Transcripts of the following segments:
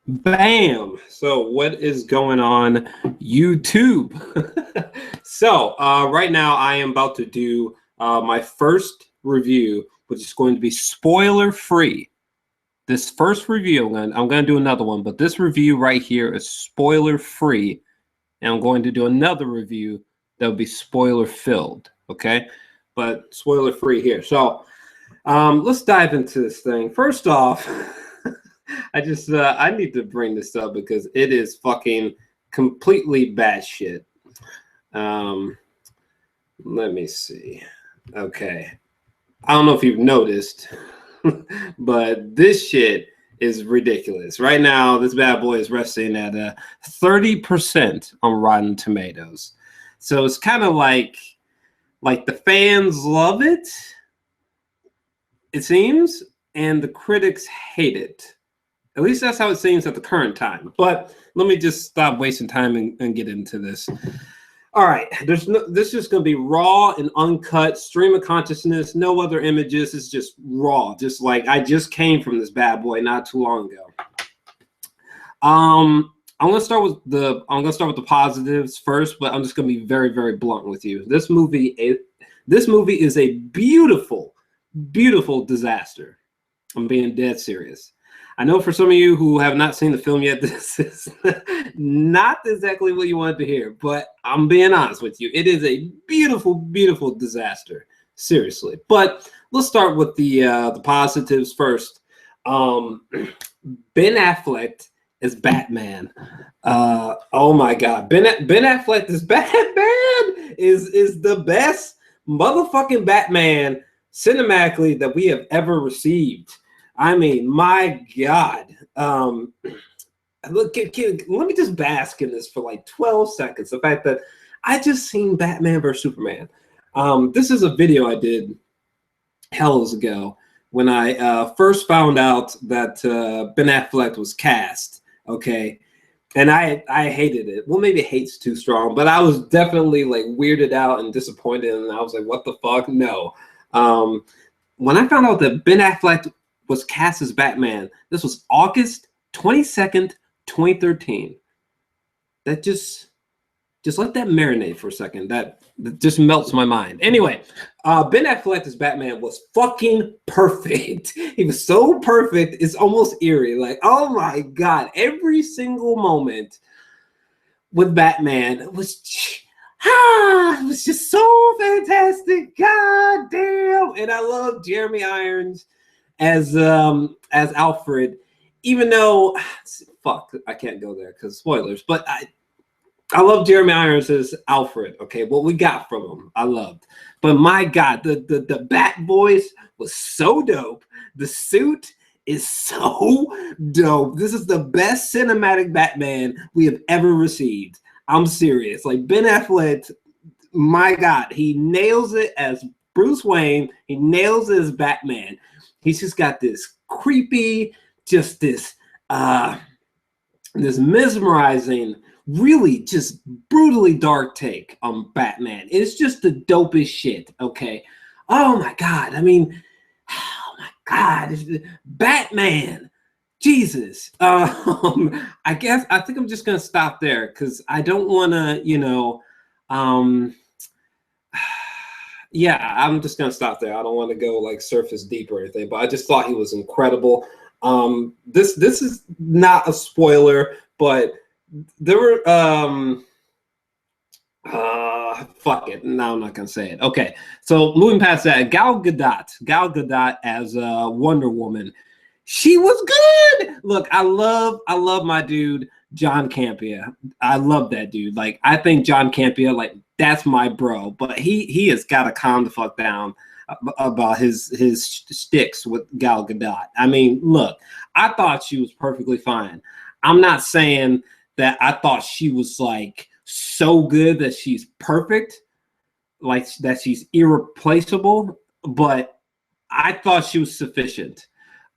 Bam! So what is going on YouTube? So right now I am about to do my first review, which is going to be spoiler free. This first review, I'm gonna do another one, but this review right here is spoiler free, and I'm going to do another review that will be spoiler filled. Okay, but spoiler free here. So let's dive into this thing. First off. I need to bring this up because it is fucking completely batshit. Let me see. Okay. I don't know if you've noticed, but this shit is ridiculous. Right now, this bad boy is resting at 30% on Rotten Tomatoes. So it's kind of like the fans love it, it seems, and the critics hate it. At least that's how it seems at the current time. But let me just stop wasting time and get into this. All right, this is just going to be raw and uncut, stream of consciousness, no other images. It's just raw, just like I just came from this bad boy not too long ago. I'm gonna start with the positives first, but I'm just gonna be very, very blunt with you. This movie is a beautiful, beautiful disaster. I'm being dead serious. I know for some of you who have not seen the film yet, this is not exactly what you wanted to hear, but I'm being honest with you. It is a beautiful, beautiful disaster, seriously. But let's start with the positives first. Ben Affleck is Batman. Oh my God, Ben Affleck is Batman is the best motherfucking Batman cinematically that we have ever received. I mean, my God. Look, let me just bask in this for like 12 seconds. The fact that I just seen Batman vs. Superman. This is a video I did hells ago when I first found out that Ben Affleck was cast. Okay. And I hated it. Well, maybe hate's too strong, but I was definitely like weirded out and disappointed. And I was like, what the fuck? No. When I found out that Ben Affleck was cast as Batman, this was August 22nd, 2013. That just let that marinate for a second. That just melts my mind. Anyway, Ben Affleck as Batman was fucking perfect. He was so perfect, it's almost eerie. Like, oh my God, every single moment with Batman was it was just so fantastic. God damn. And I love Jeremy Irons as Alfred, even though fuck, I can't go there because spoilers, but I love Jeremy Irons as Alfred. Okay, what we got from him, I loved. But my God, the Bat voice was so dope. The suit is so dope. This is the best cinematic Batman we have ever received. I'm serious. Like Ben Affleck, my God, he nails it as Bruce Wayne. He nails it as Batman. He's just got this creepy, just this mesmerizing, really just brutally dark take on Batman. It's just the dopest shit, okay? Oh my God. I mean, oh my God. Batman. Jesus. I think I'm just gonna stop there because I don't wanna, yeah, I'm just gonna stop there. I don't want to go like surface deep or anything, but I just thought he was incredible. This is not a spoiler, but there were fuck it. No, I'm not gonna say it. Okay, so moving past that, Gal Gadot as Wonder Woman. She was good. Look, I love my dude John Campea. I love that dude. Like, I think John Campea, like, that's my bro. But he has got to calm the fuck down about his sticks with Gal Gadot. I mean, look, I thought she was perfectly fine. I'm not saying that I thought she was like so good that she's perfect, like that she's irreplaceable, but I thought she was sufficient.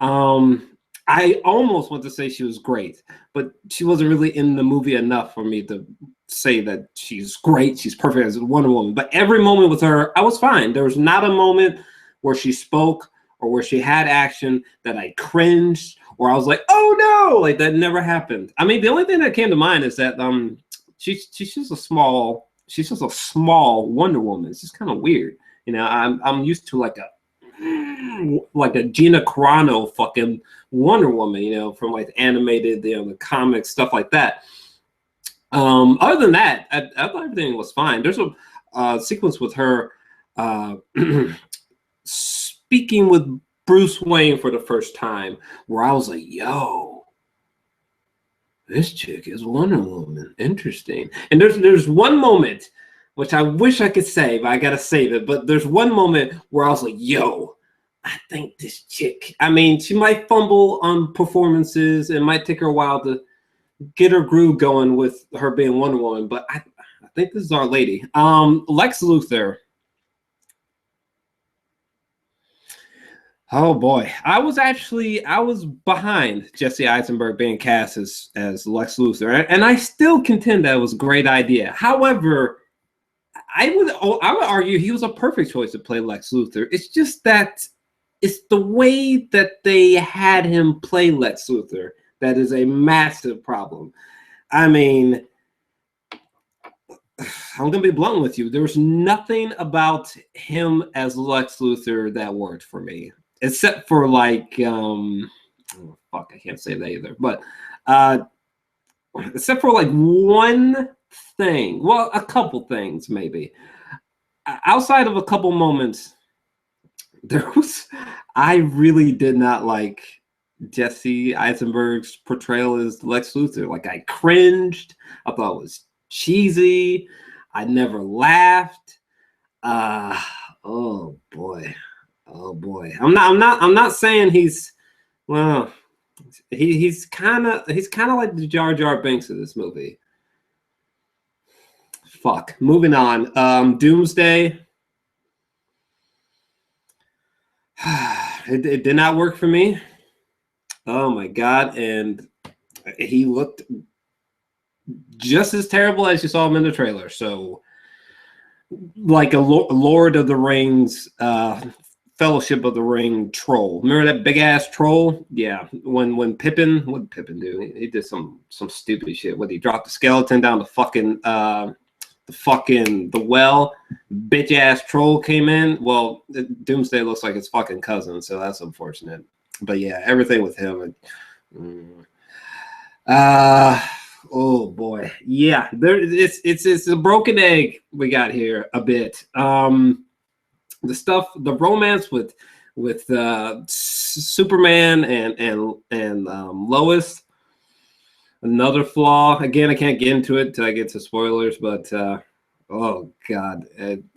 I almost want to say she was great, but she wasn't really in the movie enough for me to say that she's great, she's perfect as Wonder Woman. But every moment with her, I was fine. There was not a moment where she spoke or where she had action that I cringed where I was like, oh no, like that never happened. I mean, the only thing that came to mind is that she's just a small Wonder Woman. It's just kind of weird, you know. I'm used to like a Gina Carano fucking Wonder Woman, you know, from like animated, you know, the comics, stuff like that. Other than that, I thought everything was fine. There's a sequence with her speaking with Bruce Wayne for the first time where I was like, yo, this chick is Wonder Woman. Interesting. And there's one moment which I wish I could say, but I gotta save it. But there's one moment where I was like, yo, I think this chick, I mean, she might fumble on performances. It might take her a while to get her groove going with her being Wonder Woman, but I think this is our lady. Lex Luthor. Oh boy, I was behind Jesse Eisenberg being cast as Lex Luthor, and I still contend that it was a great idea. However, I would argue he was a perfect choice to play Lex Luthor. It's just that it's the way that they had him play Lex Luthor that is a massive problem. I mean, I'm gonna be blunt with you. There was nothing about him as Lex Luthor that worked for me, except for like, oh, fuck, I can't say that either. But except for like one thing, well, a couple things maybe. Outside of a couple moments, I really did not like Jesse Eisenberg's portrayal as Lex Luthor. Like, I cringed. I thought it was cheesy. I never laughed. Oh boy. I'm not saying he's, well, he's kind of like the Jar Jar Binks of this movie. Fuck. Moving on. Doomsday. It did not work for me. Oh my god, and he looked just as terrible as you saw him in the trailer. So, like a Lord of the Rings, Fellowship of the Ring troll. Remember that big ass troll? Yeah. When Pippin, what did Pippin do? He did some stupid shit. When he dropped the skeleton down the fucking the well, bitch ass troll came in. Well, Doomsday looks like his fucking cousin, so that's unfortunate. But yeah, everything with him. Oh boy, yeah. It's a broken egg we got here a bit. The romance with Superman and Lois. Another flaw. Again, I can't get into it till I get to spoilers, but oh god,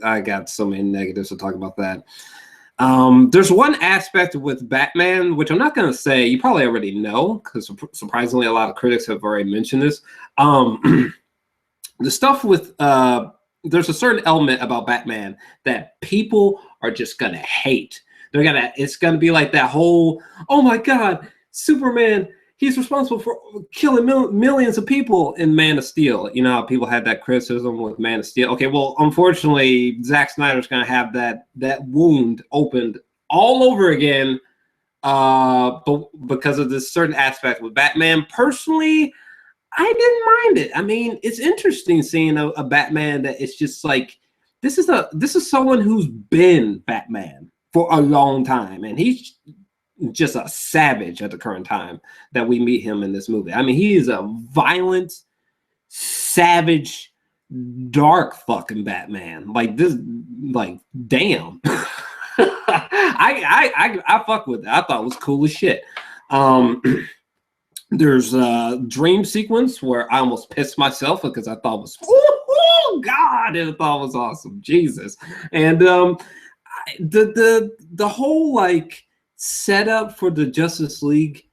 I got so many negatives to talk about that. There's one aspect with Batman, which I'm not going to say, you probably already know, because surprisingly, a lot of critics have already mentioned this. The stuff with, there's a certain element about Batman that people are just going to hate. It's going to be like that whole, oh my God, Superman, he's responsible for killing millions of people in Man of Steel. You know how people had that criticism with Man of Steel. Okay, well, unfortunately, Zack Snyder's going to have that wound opened all over again, but because of this certain aspect with Batman. Personally, I didn't mind it. I mean, it's interesting seeing a Batman that it's just like, this is someone who's been Batman for a long time, and he's just a savage at the current time that we meet him in this movie. I mean, he is a violent, savage, dark fucking Batman. Like this, like damn. I fuck with it. I thought it was cool as shit. There's a dream sequence where I almost pissed myself because I thought it was oh god, I thought it was awesome. Jesus. And the whole like setup for the Justice League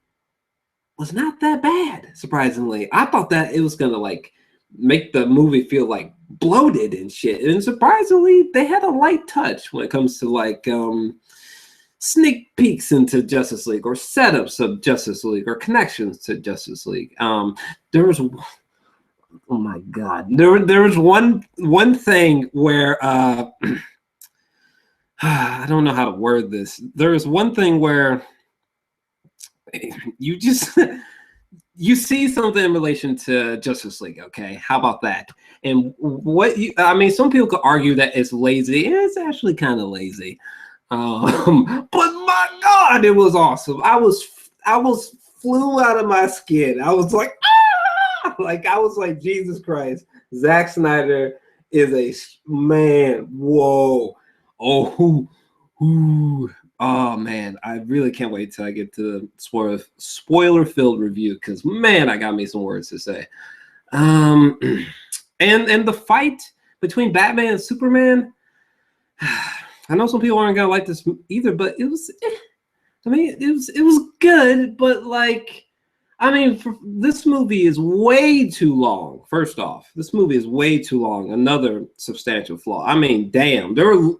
was not that bad, surprisingly. I thought that it was gonna like make the movie feel like bloated and shit, and surprisingly they had a light touch when it comes to like sneak peeks into Justice League or setups of Justice League or connections to Justice League. There was, oh my god, there was one thing where I don't know how to word this. There was one thing where you just you see something in relation to Justice League, okay? How about that? And I mean, some people could argue that it's lazy. It's actually kind of lazy. But my God, it was awesome. I was flew out of my skin. I was like, ah! Like I was like, Jesus Christ, Zack Snyder is a man. Whoa. Oh, oh man, I really can't wait till I get to the spoiler-filled review because man, I got me some words to say. And the fight between Batman and Superman. I know some people aren't gonna like this either, but it was. I mean, it was good, but like, I mean, this movie is way too long. First off, this movie is way too long. Another substantial flaw. I mean, damn, there were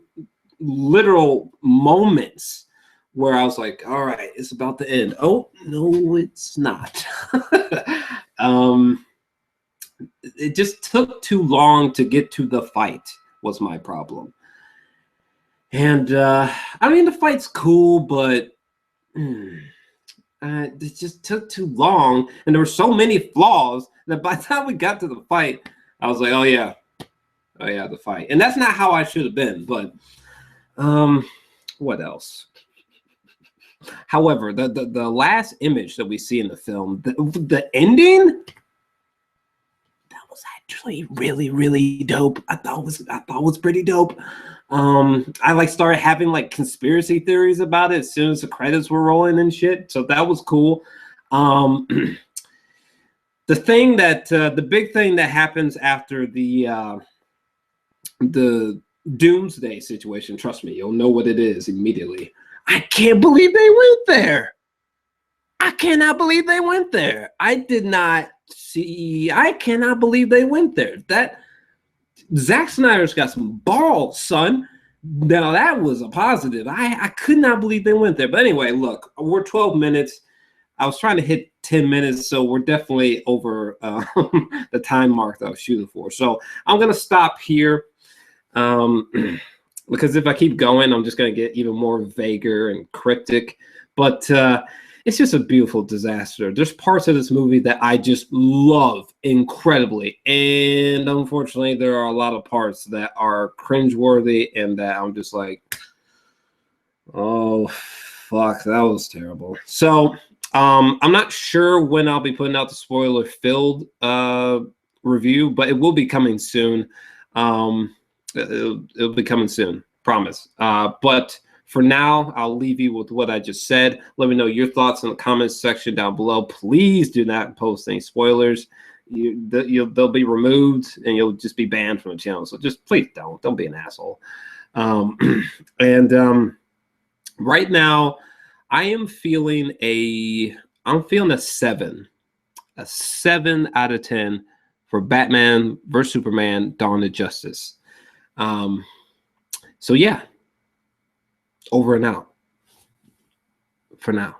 literal moments where I was like, all right, it's about to end. Oh, no, it's not. It just took too long to get to the fight was my problem. And I mean, the fight's cool, but it just took too long. And there were so many flaws that by the time we got to the fight, I was like, oh yeah, the fight. And that's not how I should have been, but what else? However, the last image that we see in the film, the ending, that was actually really, really dope. I thought it was pretty dope. I like started having like conspiracy theories about it as soon as the credits were rolling and shit. So that was cool. The thing that the big thing that happens after the Doomsday situation, trust me, you'll know what it is immediately. I can't believe they went there. I cannot believe they went there. I did not see. I cannot believe they went there. That Zack Snyder's got some balls, son. Now that was a positive. I could not believe they went there. But anyway, look, we're 12 minutes. I was trying to hit 10 minutes, so we're definitely over the time mark that I was shooting for. So I'm gonna stop here. Because if I keep going, I'm just going to get even more vaguer and cryptic. But it's just a beautiful disaster. There's parts of this movie that I just love incredibly. And unfortunately, there are a lot of parts that are cringeworthy and that I'm just like, oh, fuck, that was terrible. So I'm not sure when I'll be putting out the spoiler-filled review, but it will be coming soon. It'll be coming soon, promise. But for now, I'll leave you with what I just said. Let me know your thoughts in the comments section down below. Please do not post any spoilers. They'll be removed and you'll just be banned from the channel. So just please don't be an asshole. Right now, I'm feeling a 7 out of 10 for Batman vs Superman: Dawn of Justice. So yeah, over and out for now.